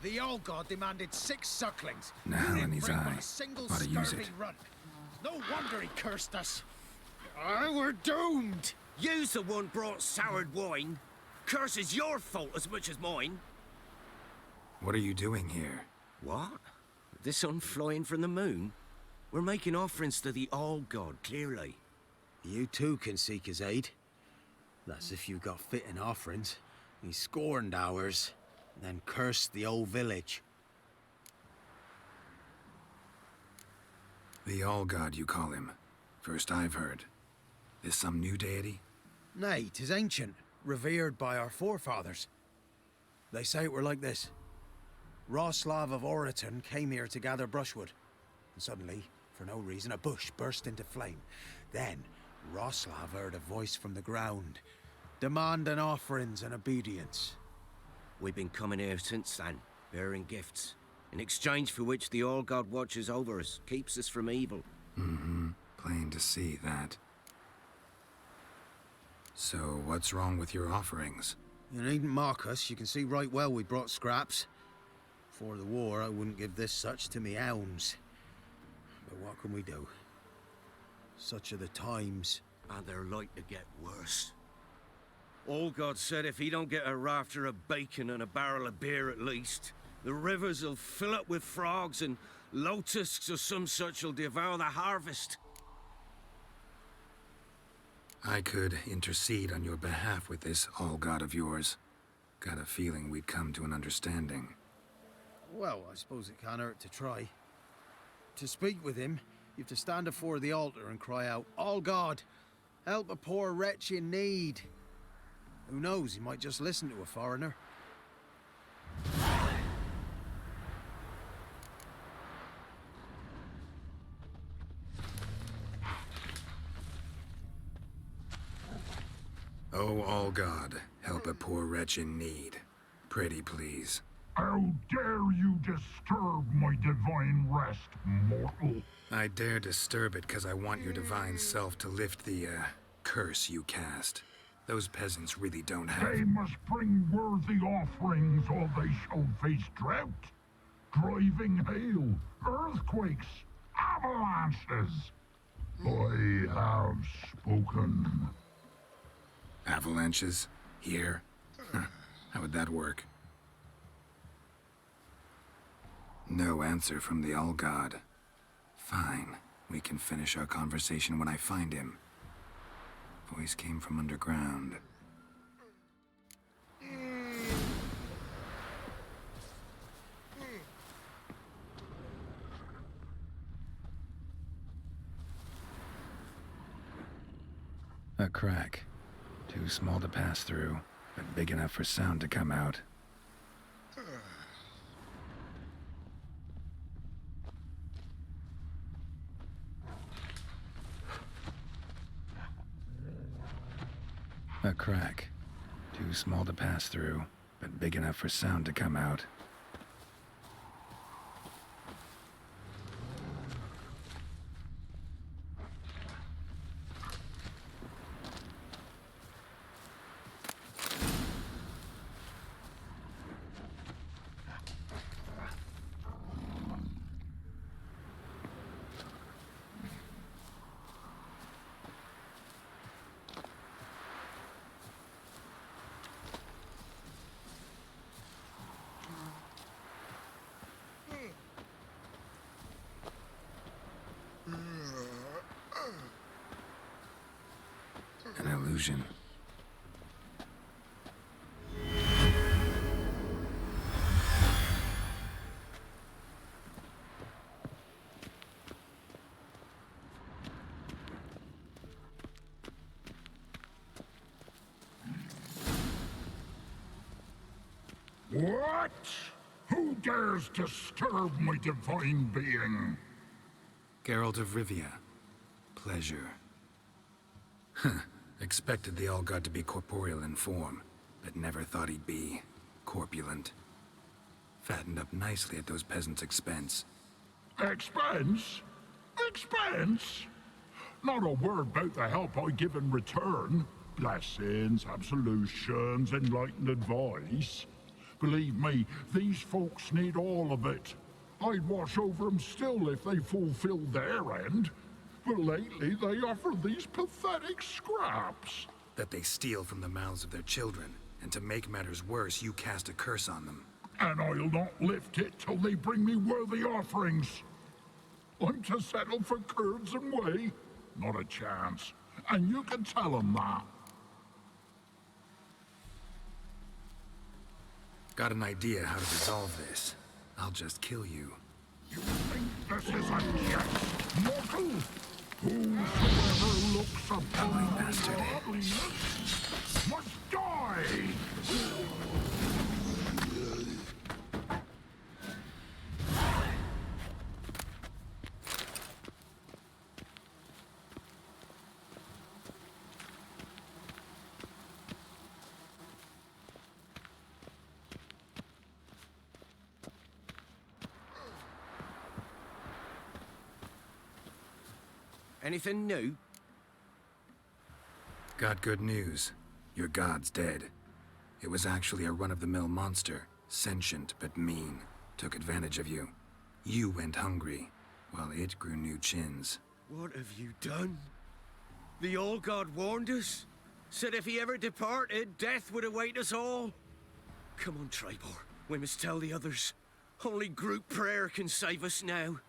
The old god demanded 6 sucklings. Now in his eye. A single Ought to use scurvy it. run. No wonder he cursed us. We're doomed. You's the one brought soured wine. Curse is your fault as much as mine. What are you doing here? What? The sun flying from the moon? We're making offerings to the All-God, clearly. You too can seek his aid. That's if you got fitting offerings. He scorned ours, then cursed the old village. The All-God, you call him. First I've heard. Is some new deity? Nay, 'tis ancient, revered by our forefathers. They say it were like this. Roslav of Oriton came here to gather brushwood. And suddenly, for no reason, a bush burst into flame. Then, Roslav heard a voice from the ground, demanding offerings and obedience. We've been coming here since then, bearing gifts, in exchange for which the All-God watches over us, keeps us from evil. Mm-hmm. Plain to see that. So, what's wrong with your offerings? You needn't mock us. You can see right well we brought scraps. Before the war, I wouldn't give this such to me hounds. But what can we do? Such are the times. And they're like to get worse. All-God said if he don't get a rafter of bacon and a barrel of beer at least, the rivers will fill up with frogs and locusts or some such will devour the harvest. I could intercede on your behalf with this All-God of yours. Got a feeling we'd come to an understanding. Well, I suppose it can't hurt to try. To speak with him, you have to stand before the altar and cry out, "All God, help a poor wretch in need." Who knows, he might just listen to a foreigner. Oh, all God, help a poor wretch in need. Pretty please. How dare you disturb my divine rest, mortal? I dare disturb it because I want your divine self to lift the, curse you cast. Those peasants really don't have... They must bring worthy offerings or they shall face drought, driving hail, earthquakes, avalanches. I have spoken. Avalanches? Here? How would that work? No answer from the All-God. Fine. We can finish our conversation when I find him. Voice came from underground. A crack. Too small to pass through, but big enough for sound to come out. A crack. Too small to pass through, but big enough for sound to come out. An illusion. What? Who dares disturb my divine being? Geralt of Rivia. Pleasure. Expected the All-God to be corporeal in form, but never thought he'd be corpulent. Fattened up nicely at those peasants' expense. Expense? Expense? Not a word about the help I give in return. Blessings, absolutions, enlightened advice. Believe me, these folks need all of it. I'd watch over them still if they fulfilled their end. But lately they offer these pathetic scraps. That they steal from the mouths of their children, and to make matters worse, you cast a curse on them. And I'll not lift it till they bring me worthy offerings. I'm to settle for curds and whey? Not a chance. And you can tell them that. Got an idea how to resolve this. I'll just kill you. You think this is a jest, mortal? Whosoever looks upon my bastard. godliness must die! Anything new? Got good news. Your god's dead. It was actually a run-of-the-mill monster. Sentient, but mean. Took advantage of you. You went hungry, while it grew new chins. What have you done? The Old God warned us. Said if he ever departed, death would await us all. Come on, Tribor. We must tell the others. Only group prayer can save us now.